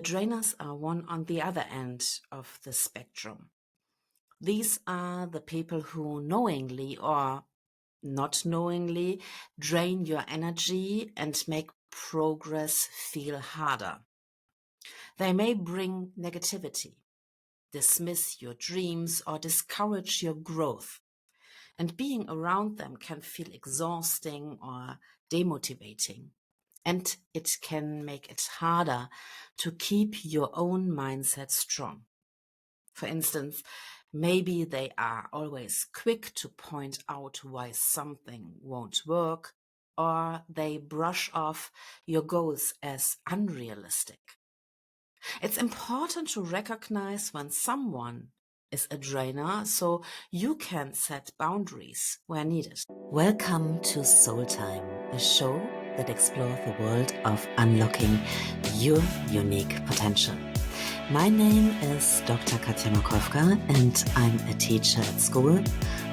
drainers are one on the other end of the spectrum. These are the people who knowingly or not knowingly drain your energy and make progress feel harder. They may bring negativity, dismiss your dreams, or discourage your growth. And being around them can feel exhausting or demotivating. And it can make it harder to keep your own mindset strong. For instance, maybe they are always quick to point out why something won't work, or they brush off your goals as unrealistic. It's important to recognize when someone is a drainer so you can set boundaries where needed. Welcome to Soul Time, a show that explores the world of unlocking your unique potential. My name is Dr. Katja Makowka, and I'm a teacher at school,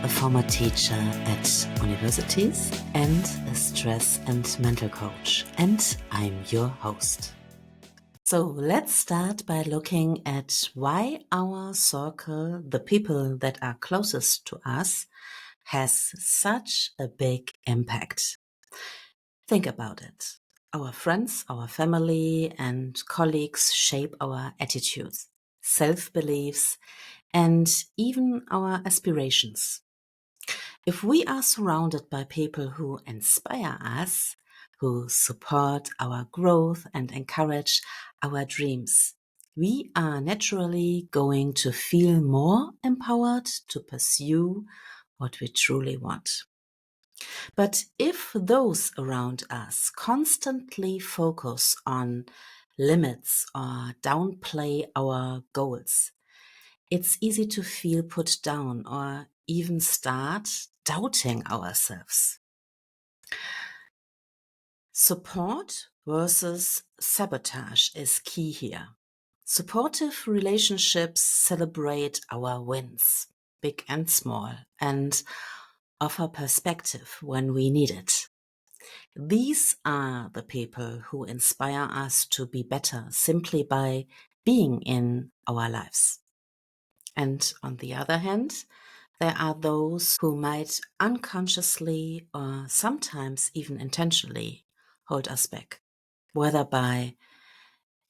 a former teacher at universities, and a stress and mental coach. And I'm your host. So let's start by looking at why our circle, the people that are closest to us, has such a big impact. Think about it. Our friends, our family, and colleagues shape our attitudes, self-beliefs, and even our aspirations. If we are surrounded by people who inspire us, who support our growth and encourage our dreams, we are naturally going to feel more empowered to pursue what we truly want. But if those around us constantly focus on limits or downplay our goals, it's easy to feel put down or even start doubting ourselves. Support versus sabotage is key here. Supportive relationships celebrate our wins, big and small, and offer perspective when we need it. These are the people who inspire us to be better simply by being in our lives. And on the other hand, there are those who might unconsciously or sometimes even intentionally hold us back, whether by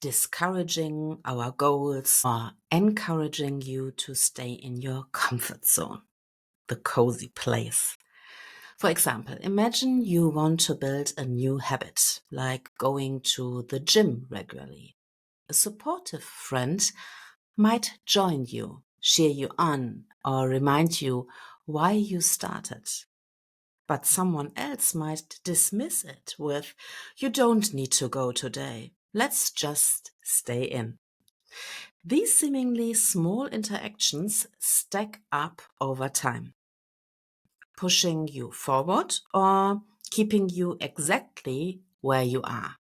discouraging our goals or encouraging you to stay in your comfort zone, the cozy place. For example, imagine you want to build a new habit, like going to the gym regularly. A supportive friend might join you, cheer you on, or remind you why you started. But someone else might dismiss it with, "You don't need to go today. Let's just stay in." These seemingly small interactions stack up over time, pushing you forward or keeping you exactly where you are.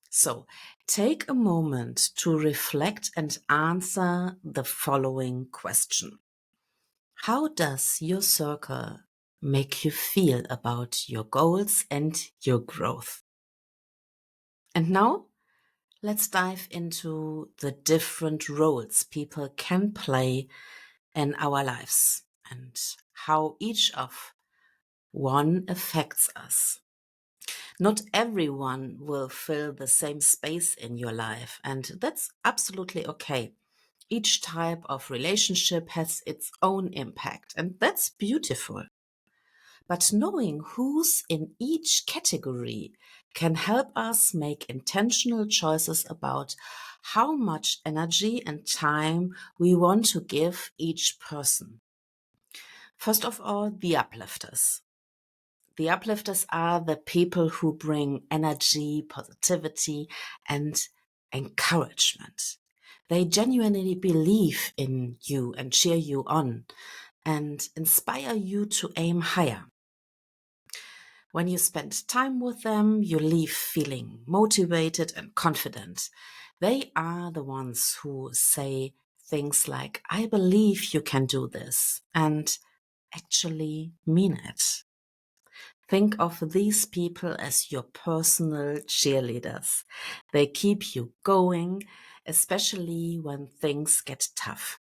So take a moment to reflect and answer the following question. How does your circle make you feel about your goals and your growth? And now let's dive into the different roles people can play in our lives and how each of one affects us. Not everyone will fill the same space in your life, and that's absolutely okay. Each type of relationship has its own impact, and that's beautiful. But knowing who's in each category can help us make intentional choices about how much energy and time we want to give each person. First of all, the uplifters. The uplifters are the people who bring energy, positivity, and encouragement. They genuinely believe in you and cheer you on and inspire you to aim higher. When you spend time with them, you leave feeling motivated and confident. They are the ones who say things like, "I believe you can do this," and actually mean it. Think of these people as your personal cheerleaders. They keep you going especially when things get tough.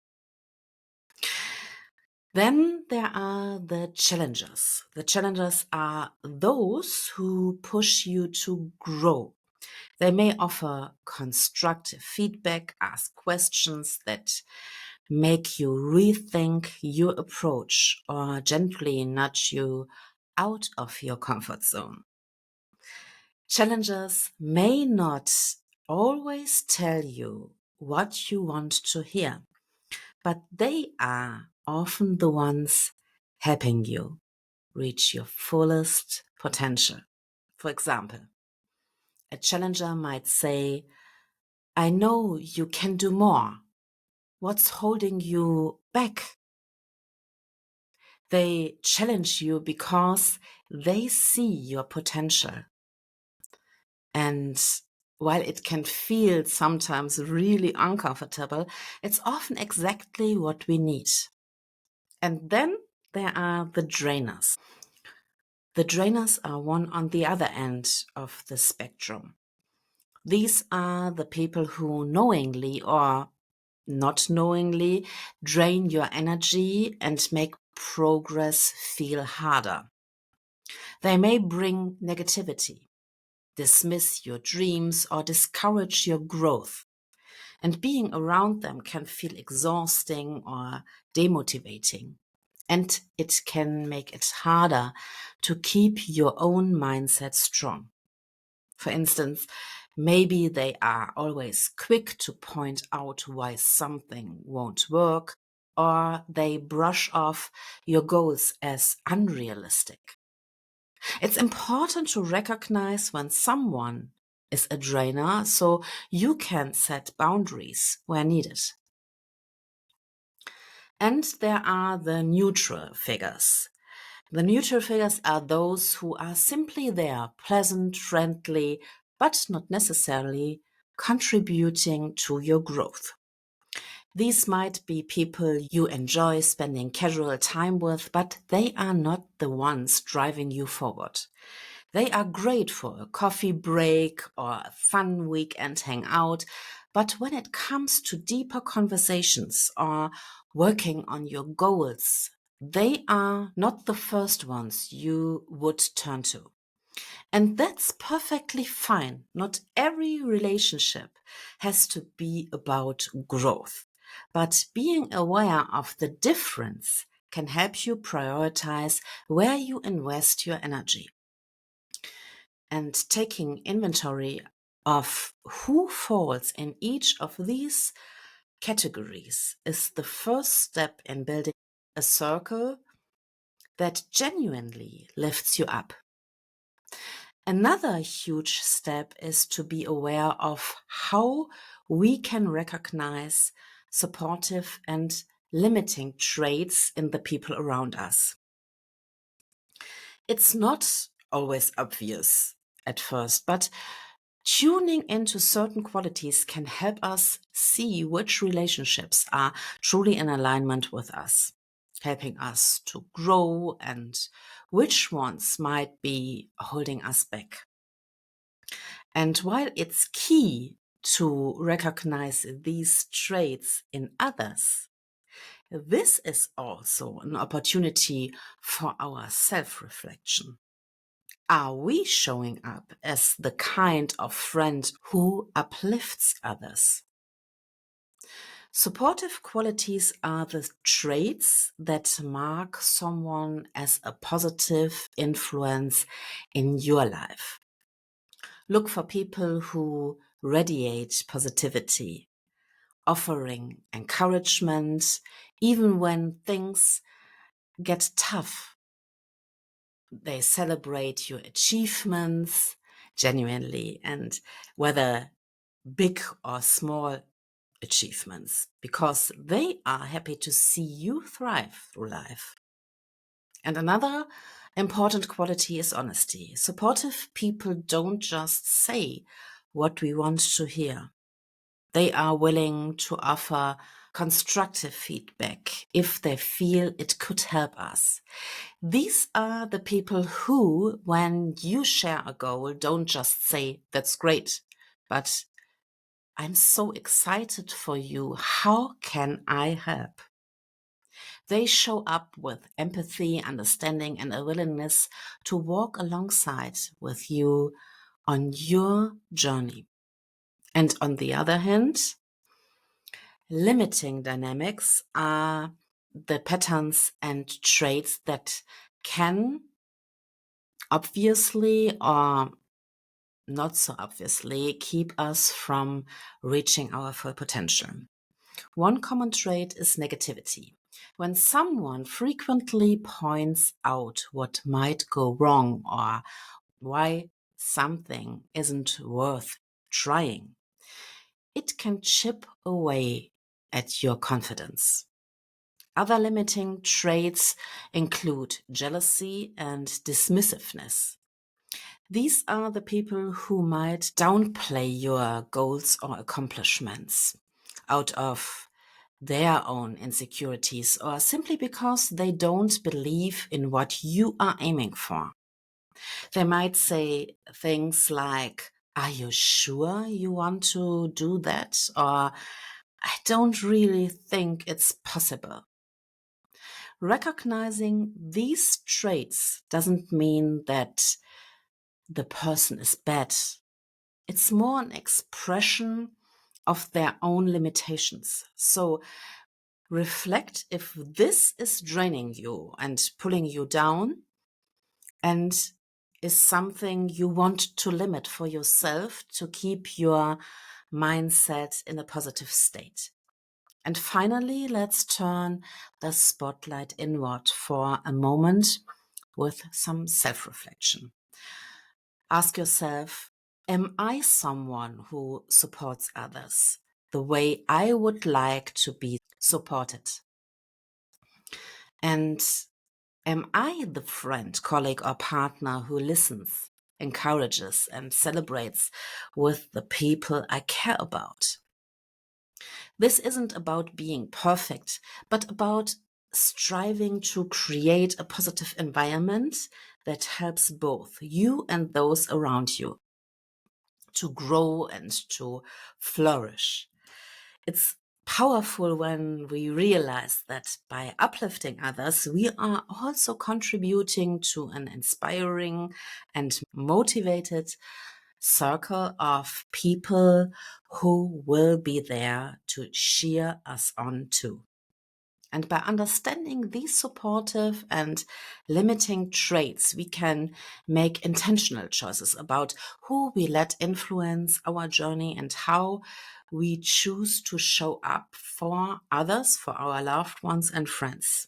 Then there are the challengers. The challengers are those who push you to grow. They may offer constructive feedback, ask questions that make you rethink your approach, or gently nudge you out of your comfort zone. Challengers may not always tell you what you want to hear, but they are often the ones helping you reach your fullest potential. For example, a challenger might say, I know you can do more. What's holding you back? They challenge you because they see your potential. And while it can feel sometimes really uncomfortable, it's often exactly what we need. And then there are the drainers. The drainers are one on the other end of the spectrum. These are the people who knowingly or not knowingly drain your energy and make progress feel harder. They may bring negativity, dismiss your dreams, or discourage your growth. And being around them can feel exhausting or demotivating. And it can make it harder to keep your own mindset strong. For instance, maybe they are always quick to point out why something won't work, or they brush off your goals as unrealistic. It's important to recognize when someone is a drainer so you can set boundaries where needed. And there are the neutral figures. The neutral figures are those who are simply there, pleasant, friendly, but not necessarily contributing to your growth. These might be people you enjoy spending casual time with, but they are not the ones driving you forward. They are great for a coffee break or a fun weekend hangout, but when it comes to deeper conversations or working on your goals, they are not the first ones you would turn to. And that's perfectly fine. Not every relationship has to be about growth, but being aware of the difference can help you prioritize where you invest your energy. And taking inventory of who falls in each of these categories is the first step in building a circle that genuinely lifts you up. Another huge step is to be aware of how we can recognize supportive and limiting traits in the people around us. It's not always obvious at first, but tuning into certain qualities can help us see which relationships are truly in alignment with us, helping us to grow, and which ones might be holding us back. And while it's key to recognize these traits in others, this is also an opportunity for our self reflection. Are we showing up as the kind of friend who uplifts others? Supportive qualities are the traits that mark someone as a positive influence in your life. Look for people who radiate positivity, offering encouragement even when things get tough. They celebrate your achievements genuinely, and whether big or small achievements, because they are happy to see you thrive through life. And another important quality is honesty. Supportive people don't just say what we want to hear. They are willing to offer constructive feedback if they feel it could help us. These are the people who, when you share a goal, don't just say, that's great, but I'm so excited for you. How can I help? They show up with empathy, understanding, and a willingness to walk alongside with you on your journey. And on the other hand, limiting dynamics are the patterns and traits that can obviously or not so obviously keep us from reaching our full potential. One common trait is negativity. When someone frequently points out what might go wrong or why something isn't worth trying, it can chip away at your confidence. Other limiting traits include jealousy and dismissiveness. These are the people who might downplay your goals or accomplishments out of their own insecurities or simply because they don't believe in what you are aiming for. They might say things like, "Are you sure you want to do that?" Or, "I don't really think it's possible." Recognizing these traits doesn't mean that the person is bad. It's more an expression of their own limitations. So reflect if this is draining you and pulling you down and is something you want to limit for yourself to keep your mindset in a positive state. And finally, let's turn the spotlight inward for a moment with some self-reflection. Ask yourself, am I someone who supports others the way I would like to be supported? And am I the friend, colleague, or partner who listens, encourages, and celebrates with the people I care about? This isn't about being perfect, but about striving to create a positive environment that helps both you and those around you to grow and to flourish. It's powerful when we realize that by uplifting others, we are also contributing to an inspiring and motivated circle of people who will be there to cheer us on too. And by understanding these supportive and limiting traits, we can make intentional choices about who we let influence our journey and how we choose to show up for others, for our loved ones and friends.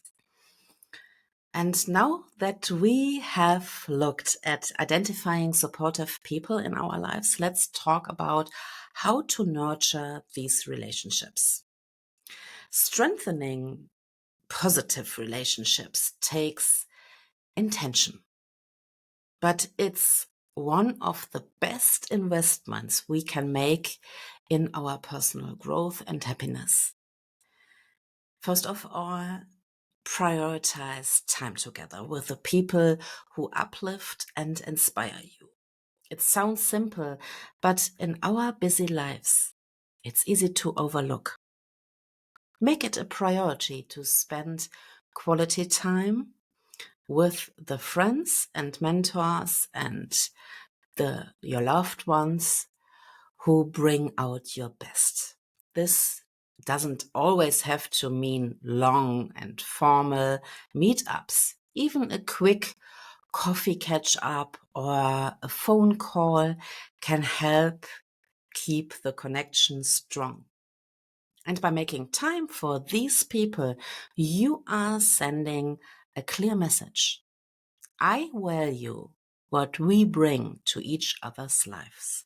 And now that we have looked at identifying supportive people in our lives, let's talk about how to nurture these relationships. Strengthening positive relationships takes intention, but it's one of the best investments we can make in our personal growth and happiness. First of all, prioritize time together with the people who uplift and inspire you. It sounds simple, but in our busy lives, it's easy to overlook. Make it a priority to spend quality time with the friends and mentors and your loved ones who bring out your best. This doesn't always have to mean long and formal meetups. Even a quick coffee catch up or a phone call can help keep the connection strong. And by making time for these people, you are sending a clear message. I value what we bring to each other's lives.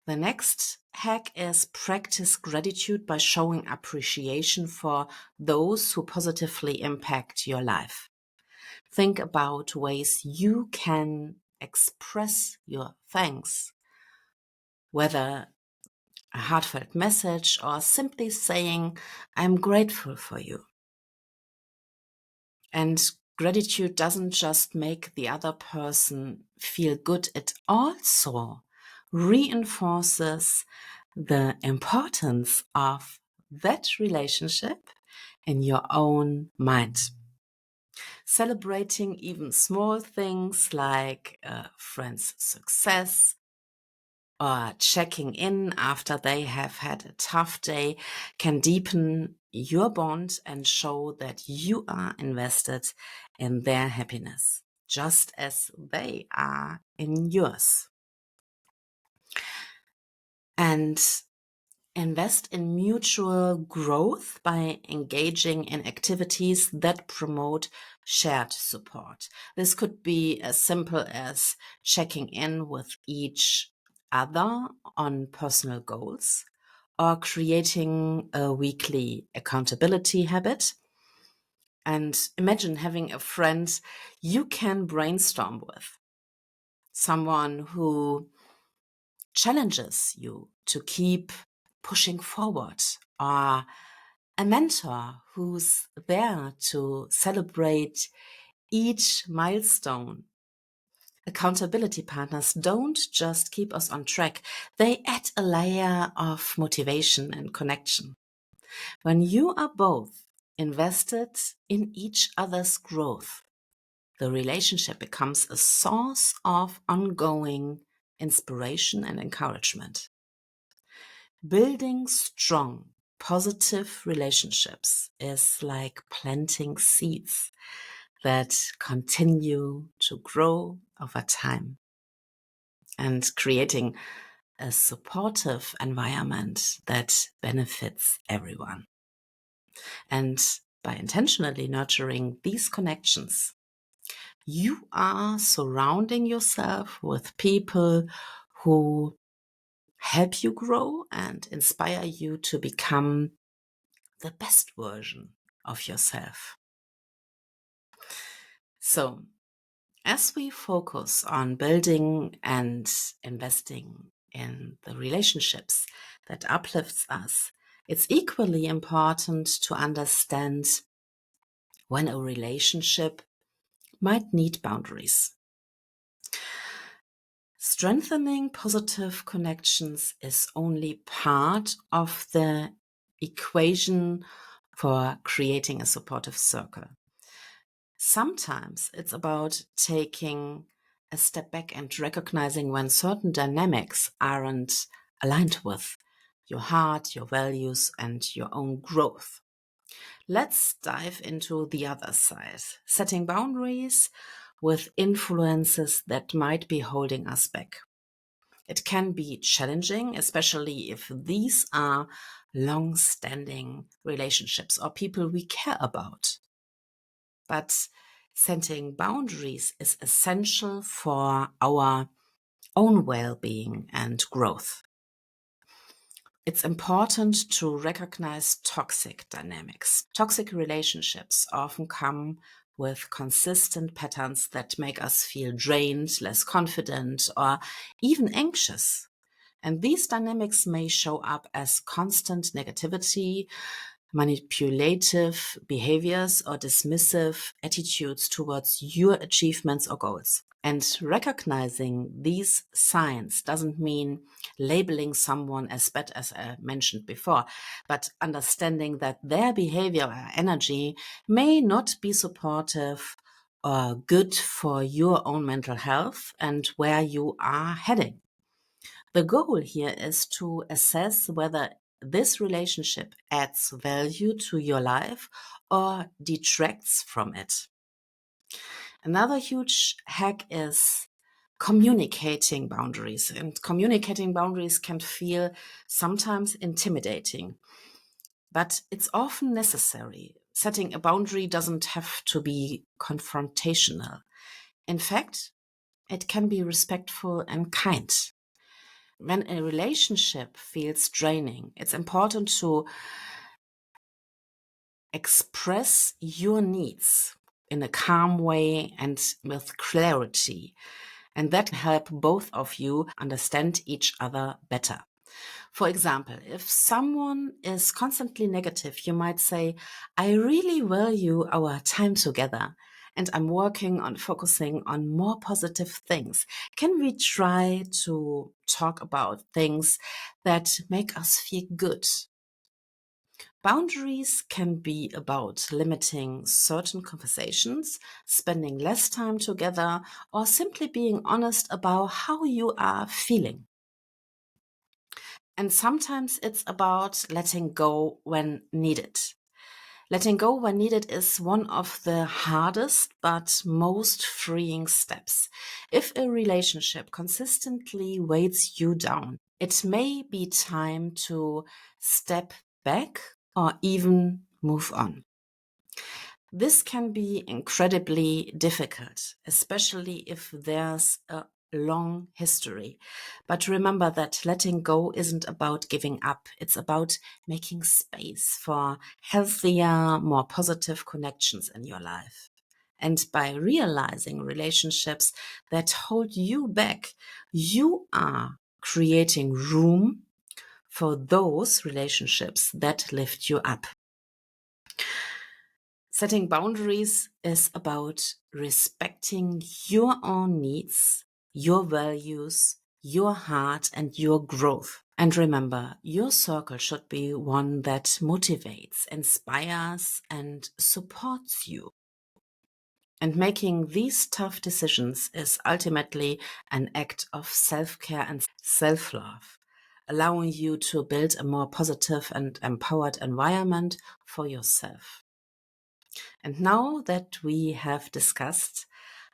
The next hack is practice gratitude by showing appreciation for those who positively impact your life. Think about ways you can express your thanks, whether a heartfelt message or simply saying, "I'm grateful for you." And gratitude doesn't just make the other person feel good, it also reinforces the importance of that relationship in your own mind. Celebrating even small things like a friend's success or checking in after they have had a tough day can deepen your bond and show that you are invested in their happiness, just as they are in yours. And invest in mutual growth by engaging in activities that promote shared support. This could be as simple as checking in with each other on personal goals or creating a weekly accountability habit. And imagine having a friend you can brainstorm with, someone who challenges you to keep pushing forward, or a mentor who's there to celebrate each milestone. Accountability partners don't just keep us on track, they add a layer of motivation and connection. When you are both invested in each other's growth, the relationship becomes a source of ongoing inspiration and encouragement. Building strong, positive relationships is like planting seeds that continue to grow over time and creating a supportive environment that benefits everyone. And by intentionally nurturing these connections, you are surrounding yourself with people who help you grow and inspire you to become the best version of yourself. So, as we focus on building and investing in the relationships that uplifts us, it's equally important to understand when a relationship might need boundaries. Strengthening positive connections is only part of the equation for creating a supportive circle. Sometimes it's about taking a step back and recognizing when certain dynamics aren't aligned with your heart, your values, and your own growth. Let's dive into the other side, setting boundaries with influences that might be holding us back. It can be challenging, especially if these are long-standing relationships or people we care about. But setting boundaries is essential for our own well-being and growth. It's important to recognize toxic dynamics. Toxic relationships often come with consistent patterns that make us feel drained, less confident, or even anxious. And these dynamics may show up as constant negativity, manipulative behaviors, or dismissive attitudes towards your achievements or goals. And recognizing these signs doesn't mean labeling someone as bad, as I mentioned before, but understanding that their behavior or energy may not be supportive or good for your own mental health and where you are heading. The goal here is to assess whether this relationship adds value to your life or detracts from it. Another huge hack is communicating boundaries. And communicating boundaries can feel sometimes intimidating, but it's often necessary. Setting a boundary doesn't have to be confrontational. In fact, it can be respectful and kind. When a relationship feels draining, it's important to express your needs in a calm way and with clarity. And that can help both of you understand each other better. For example, if someone is constantly negative, you might say, I really value our time together, and I'm working on focusing on more positive things. Can we try to talk about things that make us feel good? Boundaries can be about limiting certain conversations, spending less time together, or simply being honest about how you are feeling. And sometimes it's about letting go when needed. Letting go when needed is one of the hardest but most freeing steps. If a relationship consistently weighs you down, it may be time to step back or even move on. This can be incredibly difficult, especially if there's a long history. But remember that letting go isn't about giving up. It's about making space for healthier, more positive connections in your life. And by realizing relationships that hold you back, you are creating room for those relationships that lift you up. Setting boundaries is about respecting your own needs, your values, your heart, and your growth. And remember, your circle should be one that motivates, inspires, and supports you. And making these tough decisions is ultimately an act of self-care and self-love, allowing you to build a more positive and empowered environment for yourself. And now that we have discussed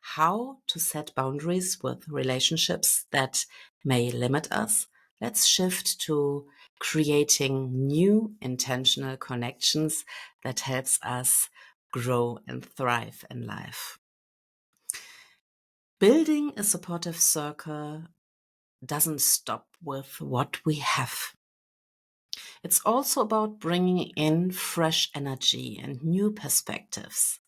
how to set boundaries with relationships that may limit us, let's shift to creating new intentional connections that helps us grow and thrive in life. Building a supportive circle doesn't stop with what we have. It's also about bringing in fresh energy and new perspectives.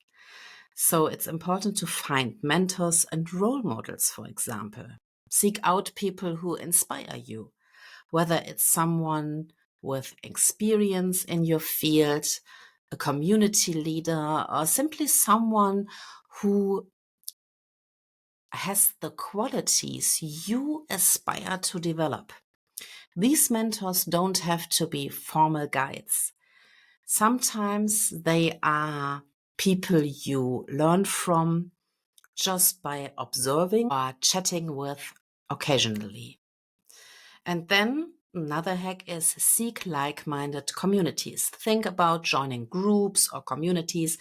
So it's important to find mentors and role models, for example. Seek out people who inspire you, whether it's someone with experience in your field, a community leader, or simply someone who has the qualities you aspire to develop. These mentors don't have to be formal guides. Sometimes they are people you learn from just by observing or chatting with occasionally. And then another hack is seek like-minded communities. Think about joining groups or communities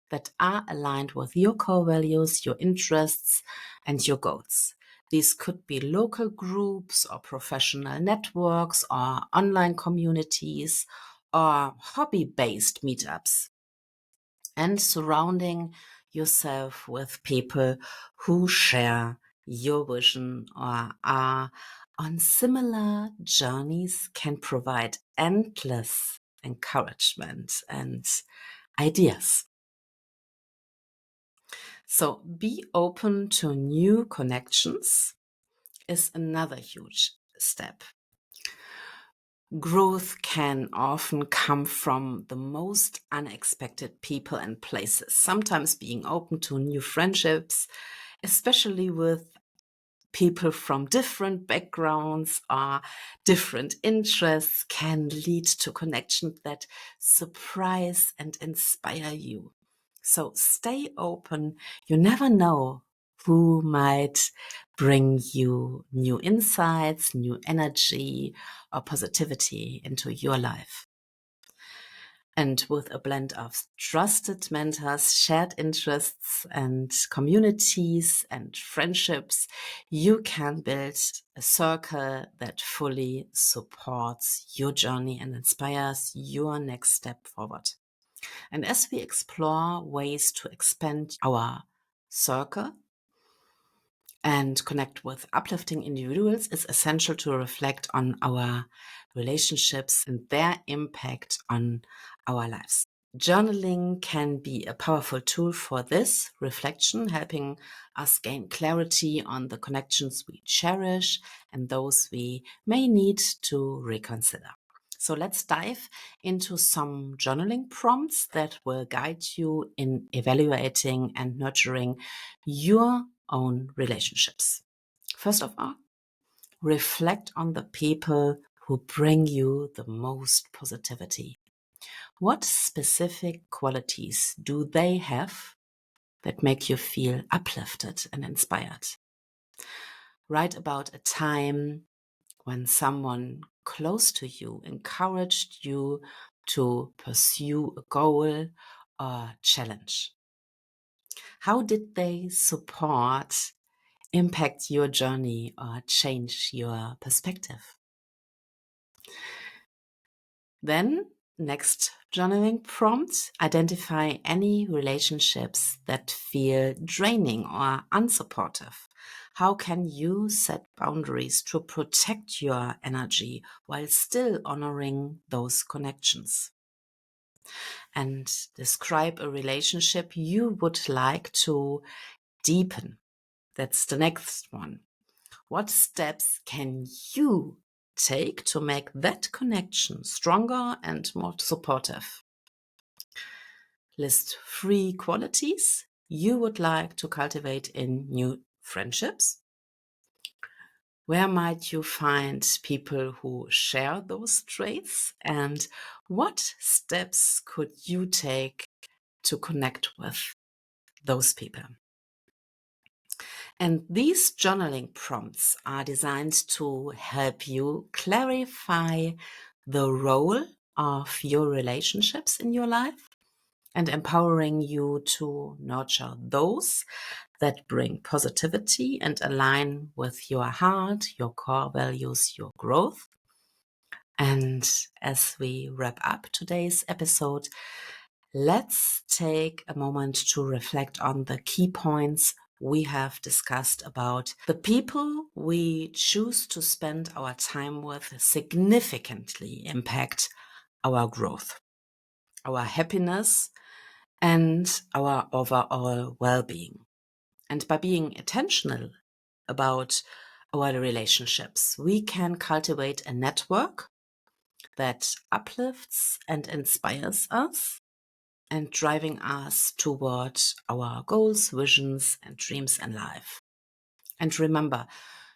that are aligned with your core values, your interests, and your goals. These could be local groups or professional networks or online communities or hobby-based meetups. And surrounding yourself with people who share your vision or are on similar journeys can provide endless encouragement and ideas. So be open to new connections is another huge step. Growth can often come from the most unexpected people and places. Sometimes being open to new friendships, especially with people from different backgrounds or different interests, can lead to connections that surprise and inspire you. So stay open. You never know who might bring you new insights, new energy, or positivity into your life. And with a blend of trusted mentors, shared interests, and communities and friendships, you can build a circle that fully supports your journey and inspires your next step forward. And as we explore ways to expand our circle and connect with uplifting individuals, it's essential to reflect on our relationships and their impact on our lives. Journaling can be a powerful tool for this reflection, helping us gain clarity on the connections we cherish and those we may need to reconsider. So let's dive into some journaling prompts that will guide you in evaluating and nurturing your own relationships. First of all, reflect on the people who bring you the most positivity. What specific qualities do they have that make you feel uplifted and inspired? Write about a time when someone close to you encouraged you to pursue a goal or challenge. How did they support, impact your journey, or change your perspective? Then, next journaling prompt, identify any relationships that feel draining or unsupportive. How can you set boundaries to protect your energy while still honoring those connections? And describe a relationship you would like to deepen. That's the next one. What steps can you take to make that connection stronger and more supportive? List 3 qualities you would like to cultivate in new friendships. Where might you find people who share those traits? And what steps could you take to connect with those people? And these journaling prompts are designed to help you clarify the role of your relationships in your life and empowering you to nurture those that bring positivity and align with your heart, your core values, your growth. And as we wrap up today's episode, let's take a moment to reflect on the key points we have discussed about the people we choose to spend our time with significantly impact our growth, our happiness, and our overall well-being. And by being intentional about our relationships, we can cultivate a network that uplifts and inspires us and driving us toward our goals, visions, and dreams in life. And remember,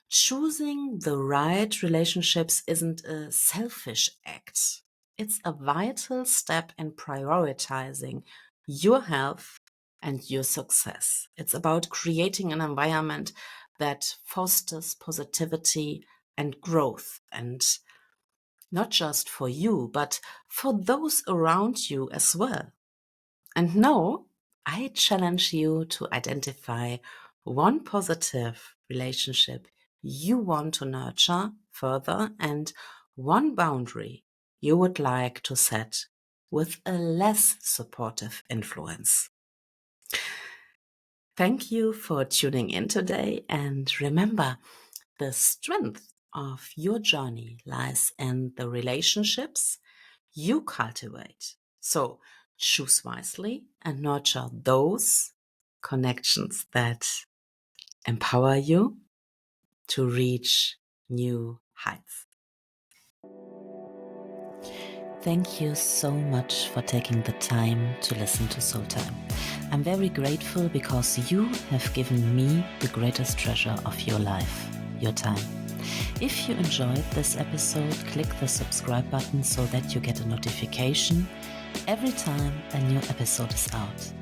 choosing the right relationships isn't a selfish act. It's a vital step in prioritizing your health and your success. It's about creating an environment that fosters positivity and growth, and not just for you, but for those around you as well. And now I challenge you to identify one positive relationship you want to nurture further and one boundary you would like to set with a less supportive influence. Thank you for tuning in today, and remember, the strength of your journey lies in the relationships you cultivate. So choose wisely and nurture those connections that empower you to reach new heights. Thank you so much for taking the time to listen to Soul Time. I'm very grateful because you have given me the greatest treasure of your life, your time. If you enjoyed this episode, click the subscribe button so that you get a notification every time a new episode is out.